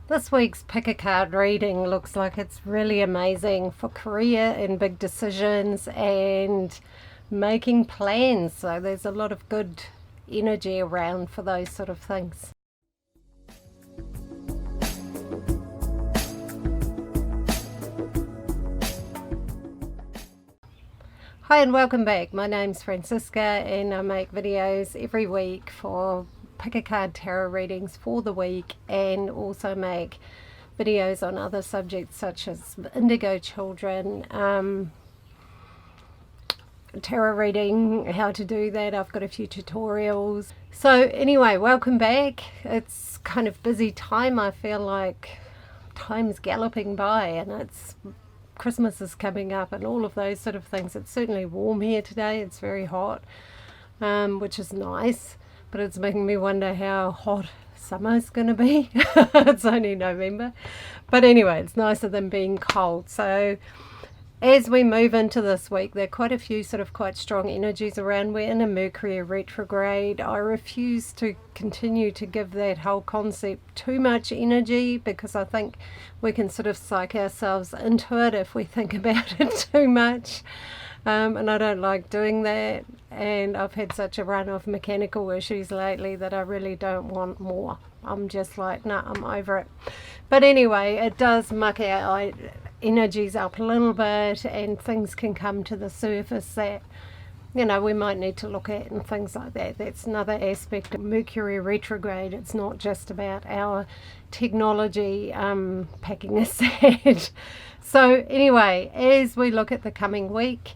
This week's pick a card reading looks like it's really amazing for career and big decisions and making plans. So there's a lot of good energy around for those sort of things. Hi and welcome back. My name's Franziska and I make videos every week for pick a card tarot readings for the week, and also make videos on other subjects such as indigo children, tarot reading, how to do that. I've got a few tutorials. So anyway, welcome back. It's kind of busy time. I feel like time's galloping by and it's Christmas is coming up and all of those sort of things. It's certainly warm here today. It's very hot, which is nice, but it's making me wonder how hot summer's going to be. It's only November, but anyway, it's nicer than being cold. So as we move into this week, there are quite a few sort of quite strong energies around. We're in a Mercury retrograde. I refuse to continue to give that whole concept too much energy, because I think we can sort of psych ourselves into it if we think about it too much. And I don't like doing that. And I've had such a run of mechanical issues lately that I really don't want more. I'm just like, nah, I'm over it. But anyway, it does muck our energies up a little bit, and things can come to the surface that, you know, we might need to look at and things like that. That's another aspect of Mercury retrograde. It's not just about our technology packing a sad. So anyway, as we look at the coming week,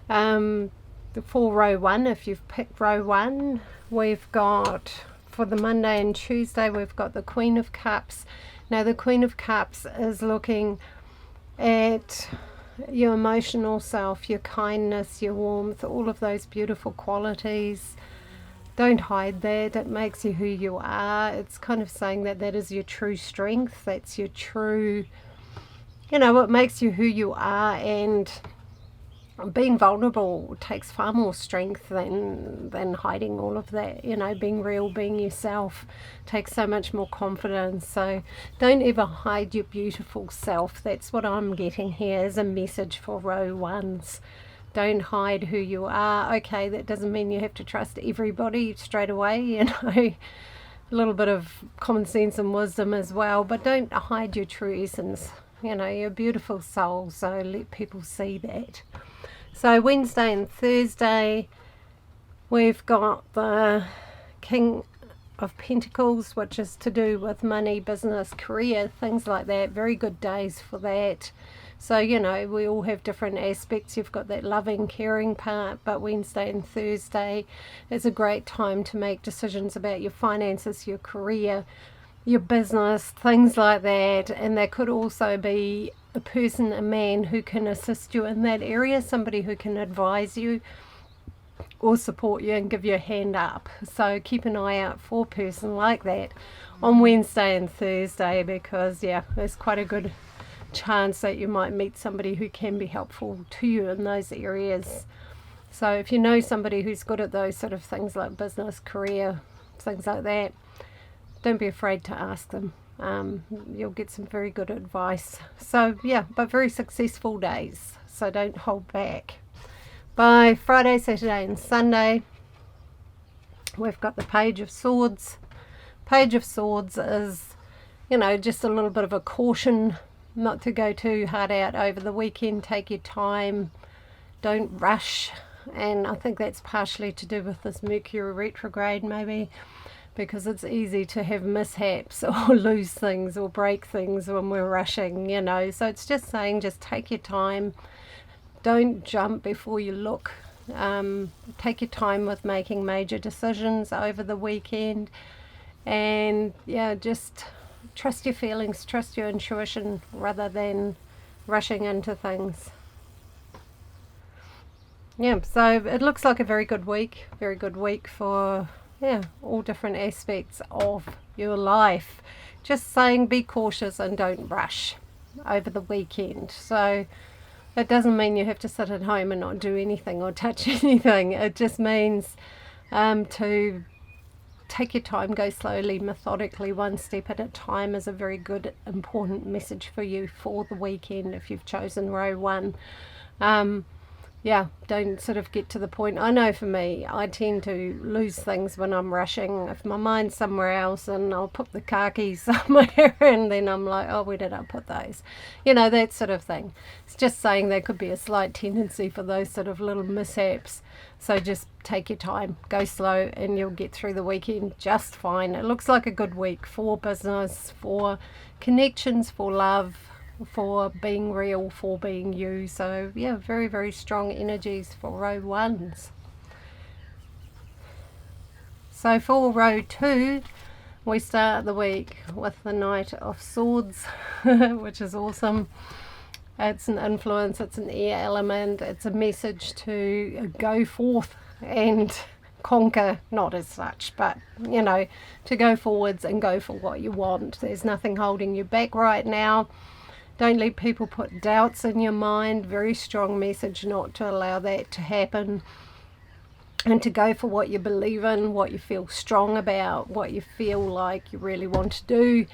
for row one, if you've picked row one, we've got, for the Monday and Tuesday, we've got the Queen of Cups. Now the Queen of Cups is looking at your emotional self, your kindness, your warmth, all of those beautiful qualities. Don't hide that. It makes you who you are. It's kind of saying that that is your true strength. That's your true, you know, what makes you who you are. And being vulnerable takes far more strength than hiding all of that. You know, being real, being yourself takes so much more confidence. So don't ever hide your beautiful self. That's what I'm getting here as a message for row ones. Don't hide who you are. Okay, that doesn't mean you have to trust everybody straight away, you know. A little bit of common sense and wisdom as well, but don't hide your true essence. You know, you're a beautiful soul, so let people see that. So Wednesday and Thursday, we've got the King of Pentacles, which is to do with money, business, career, things like that. Very good days for that. So, you know, we all have different aspects. You've got that loving, caring part, but Wednesday and Thursday is a great time to make decisions about your finances, your career, your business, things like that. And there could also be a person, a man, who can assist you in that area, somebody who can advise you or support you and give you a hand up. So keep an eye out for a person like that on Wednesday and Thursday, because yeah, there's quite a good chance that you might meet somebody who can be helpful to you in those areas. So if you know somebody who's good at those sort of things like business, career, things like that, don't be afraid to ask them. You'll get some very good advice. So yeah, but very successful days, so don't hold back. By Friday, Saturday and Sunday, we've got the Page of Swords. Page of Swords is, you know, just a little bit of a caution not to go too hard out over the weekend. Take your time, don't rush. And I think that's partially to do with this Mercury retrograde, maybe, because it's easy to have mishaps or lose things or break things when we're rushing, you know. So it's just saying, just take your time. Don't jump before you look. Take your time with making major decisions over the weekend. And yeah, just trust your feelings, trust your intuition rather than rushing into things. Yeah, so it looks like a very good week for, yeah, all different aspects of your life. Just saying, be cautious and don't rush over the weekend. So it doesn't mean you have to sit at home and not do anything or touch anything. It just means to take your time, go slowly, methodically, one step at a time is a very good, important message for you for the weekend if you've chosen row 1. Yeah, don't sort of get to the point. I know for me, I tend to lose things when I'm rushing. If my mind's somewhere else, and I'll put the car keys somewhere and then I'm like, oh, where did I put those? That sort of thing. It's just saying there could be a slight tendency for those sort of little mishaps. So just take your time, go slow, and you'll get through the weekend just fine. It looks like a good week for business, for connections, for love, for being real, for being you. So yeah, very, very strong energies for row 1s. So for row 2, we start the week with the Knight of Swords, which is awesome. It's an influence, it's an air element, it's a message to go forth and conquer, not as such, but to go forwards and go for what you want. There's nothing holding you back right now. Don't let people put doubts in your mind. Very strong message not to allow that to happen, and to go for what you believe in, what you feel strong about, what you feel like you really want to do.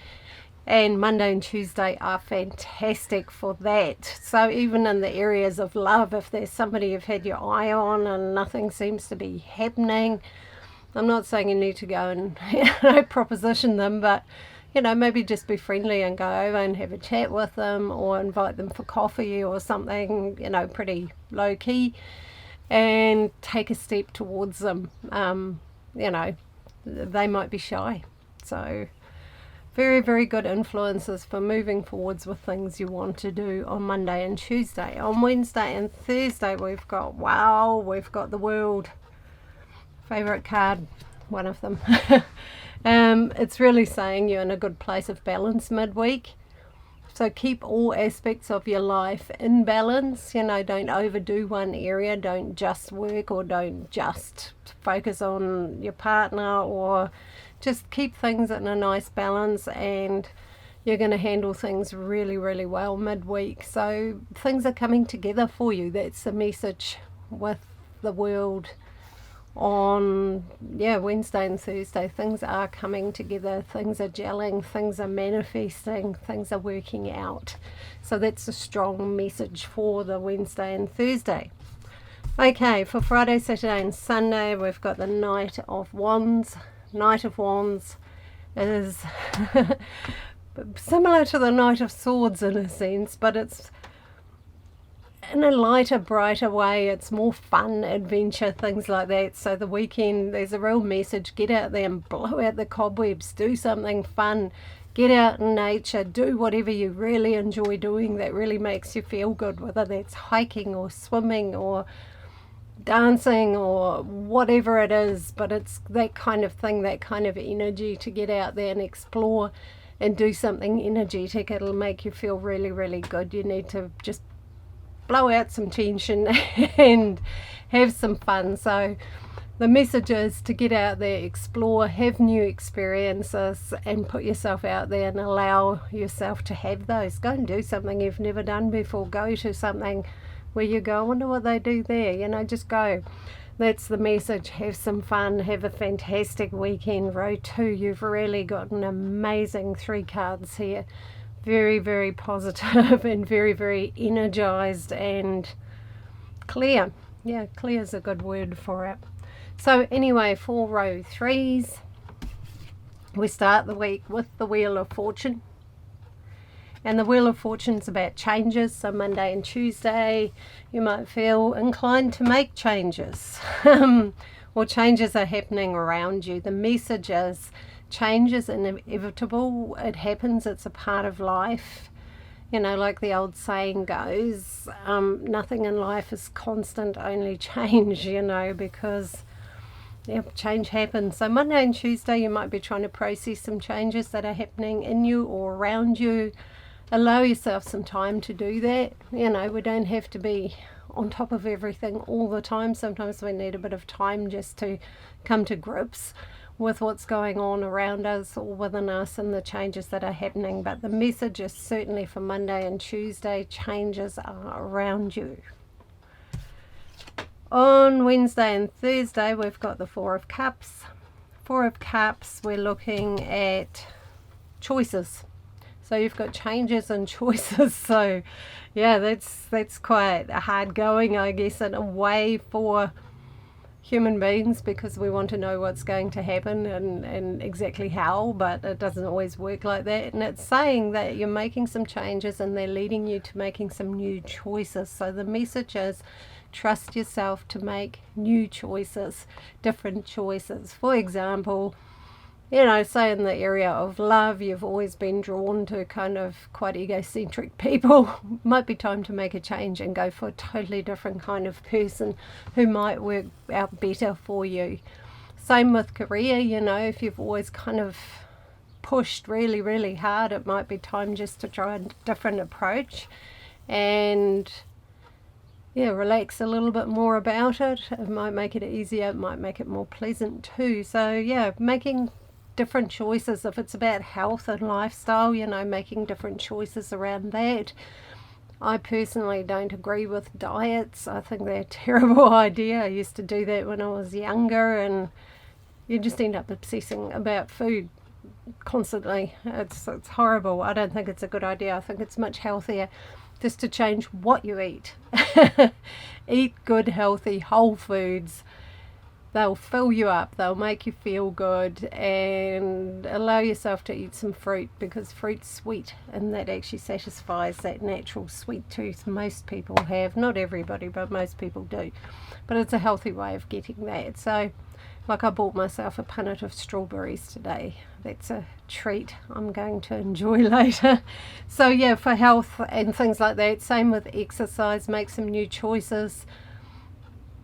And Monday and Tuesday are fantastic for that. So even in the areas of love, if there's somebody you've had your eye on and nothing seems to be happening, I'm not saying you need to go and proposition them, but maybe just be friendly and go over and have a chat with them, or invite them for coffee or something, pretty low key, and take a step towards them. They might be shy. So very, very good influences for moving forwards with things you want to do on Monday and Tuesday. On Wednesday and Thursday, we've got the World. Favorite card, one of them. It's really saying you're in a good place of balance midweek. So keep all aspects of your life in balance. Don't overdo one area. Don't just work, or don't just focus on your partner, or just keep things in a nice balance, and you're going to handle things really, really well midweek. So things are coming together for you. That's the message with the World on Wednesday and Thursday. Things are coming together, things are gelling, things are manifesting, things are working out. So that's a strong message for the Wednesday and Thursday. Okay, for Friday, Saturday and Sunday, we've got the Knight of Wands. Knight of Wands is similar to the Knight of Swords in a sense, but it's in a lighter, brighter way. It's more fun, adventure, things like that. So the weekend, there's a real message. Get out there and blow out the cobwebs. Do something fun. Get out in nature. Do whatever you really enjoy doing that really makes you feel good, whether that's hiking or swimming or dancing or whatever it is. But it's that kind of thing, that kind of energy to get out there and explore and do something energetic. It'll make you feel really, really good. You need to just blow out some tension and have some fun. So the message is to get out there, explore, have new experiences, and put yourself out there and allow yourself to have those. Go and do something you've never done before. Go to something where you go, I wonder what they do there. Just go. That's the message. Have some fun. Have a fantastic weekend. Row 2, you've really got an amazing 3 cards here. Very, very positive and very, very energized and clear. Yeah, clear is a good word for it. So anyway, for row 3s, we start the week with the Wheel of Fortune. And the Wheel of Fortune's about changes. So Monday and Tuesday, you might feel inclined to make changes. Or changes are happening around you. The message is change is inevitable. It happens. It's a part of life. Like the old saying goes, nothing in life is constant, only change, because change happens. So Monday and Tuesday, you might be trying to process some changes that are happening in you or around you. Allow yourself some time to do that. We don't have to be on top of everything all the time. Sometimes we need a bit of time just to come to grips with what's going on around us or within us and the changes that are happening. But the message is certainly for Monday and Tuesday, changes are around you. On Wednesday and Thursday, we've got the 4 of Cups. Four of Cups, we're looking at choices. So you've got changes and choices. So yeah, that's quite hard going, I guess, in a way for human beings, because we want to know what's going to happen and exactly how, but it doesn't always work like that. And it's saying that you're making some changes and they're leading you to making some new choices. So the message is trust yourself to make new choices, different choices. For example, say in the area of love, you've always been drawn to kind of quite egocentric people. Might be time to make a change and go for a totally different kind of person who might work out better for you. Same with career, if you've always kind of pushed really, really hard, it might be time just to try a different approach and relax a little bit more about it. It might make it easier, it might make it more pleasant too. So making different choices. If it's about health and lifestyle, making different choices around that. I personally don't agree with diets. I think they're a terrible idea. I used to do that when I was younger, and you just end up obsessing about food constantly. It's horrible. I don't think it's a good idea. I think it's much healthier just to change what you eat. Eat good, healthy, whole foods. They'll fill you up, they'll make you feel good, and allow yourself to eat some fruit, because fruit's sweet and that actually satisfies that natural sweet tooth most people have. Not everybody, but most people do. But it's a healthy way of getting that. So like I bought myself a punnet of strawberries today. That's a treat I'm going to enjoy later. So for health and things like that. Same with exercise, make some new choices.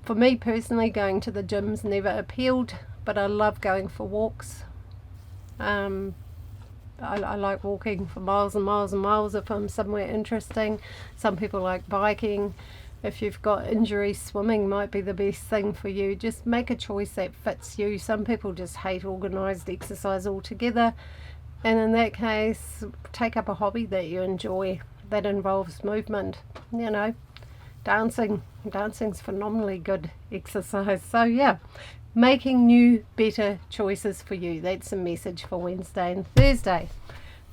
For me personally, going to the gym's never appealed, but I love going for walks. I like walking for miles and miles and miles if I'm somewhere interesting. Some people like biking. If you've got injuries, swimming might be the best thing for you. Just make a choice that fits you. Some people just hate organised exercise altogether, and in that case, take up a hobby that you enjoy that involves movement. Dancing's phenomenally good exercise. So making new, better choices for you. That's the message for Wednesday and Thursday.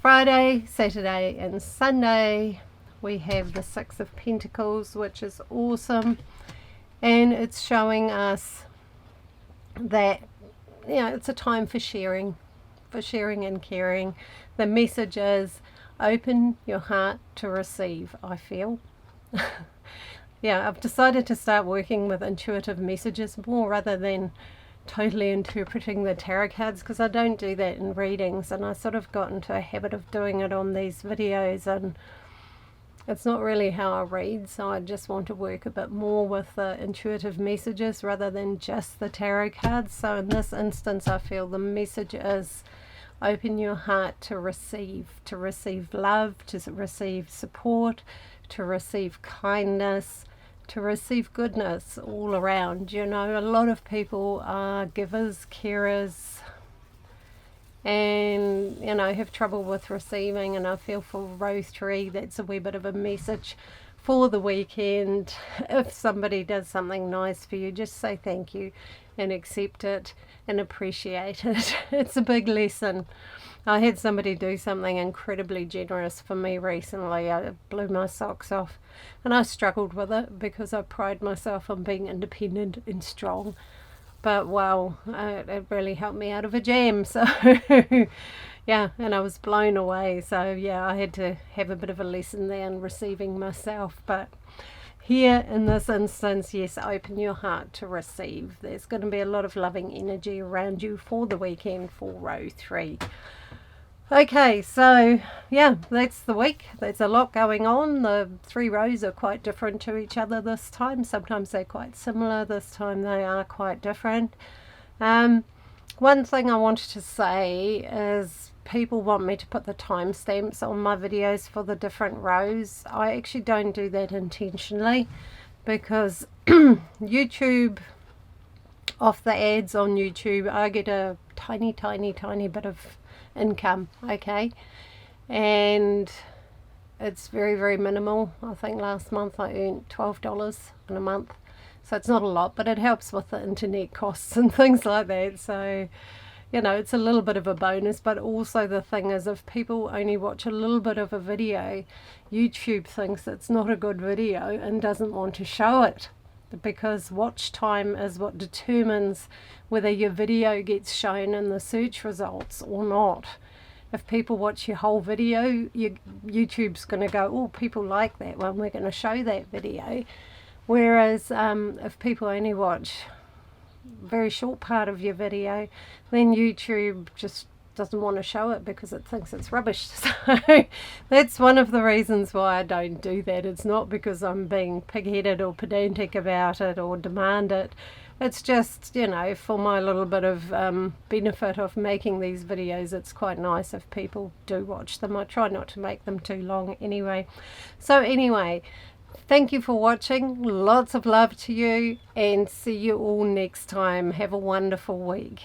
Friday, Saturday and Sunday, we have the Six of Pentacles, which is awesome, and it's showing us that it's a time for sharing and caring. The message is open your heart to receive, I feel. I've decided to start working with intuitive messages more rather than totally interpreting the tarot cards, because I don't do that in readings, and I sort of got into a habit of doing it on these videos, and it's not really how I read. So I just want to work a bit more with the intuitive messages rather than just the tarot cards. So in this instance, I feel the message is open your heart to receive love, to receive support, to receive kindness, to receive goodness all around. A lot of people are givers, carers, and have trouble with receiving, and I feel for row 3 that's a wee bit of a message for the weekend. If somebody does something nice for you, just say thank you and accept it and appreciate it. It's a big lesson. I had somebody do something incredibly generous for me recently. I blew my socks off, and I struggled with it because I pride myself on being independent and strong. But wow, it really helped me out of a jam. So and I was blown away. So I had to have a bit of a lesson there in receiving myself. But here in this instance, yes, open your heart to receive. There's going to be a lot of loving energy around you for the weekend for row 3. Okay, so that's the week. There's a lot going on. The 3 rows are quite different to each other this time. Sometimes they're quite similar. This time they are quite different. One thing I wanted to say is people want me to put the timestamps on my videos for the different rows. I actually don't do that intentionally, because YouTube, off the ads on YouTube, I get a tiny bit of income, okay, and it's very, very minimal. I think last month I earned $12 in a month, so it's not a lot, but it helps with the internet costs and things like that. So you know, it's a little bit of a bonus. But also the thing is, if people only watch a little bit of a video, YouTube thinks it's not a good video and doesn't want to show it, because watch time is what determines whether your video gets shown in the search results or not. If people watch your whole video, YouTube's going to go, oh, people like that one, we're going to show that video. Whereas if people only watch a very short part of your video, then YouTube just doesn't want to show it because it thinks it's rubbish. So that's one of the reasons why I don't do that. It's not because I'm being pig-headed or pedantic about it or demand it. It's just, you know, for my little bit of benefit of making these videos, it's quite nice if people do watch them. I try not to make them too long anyway. So anyway, thank you for watching. Lots of love to you, and see you all next time. Have a wonderful week.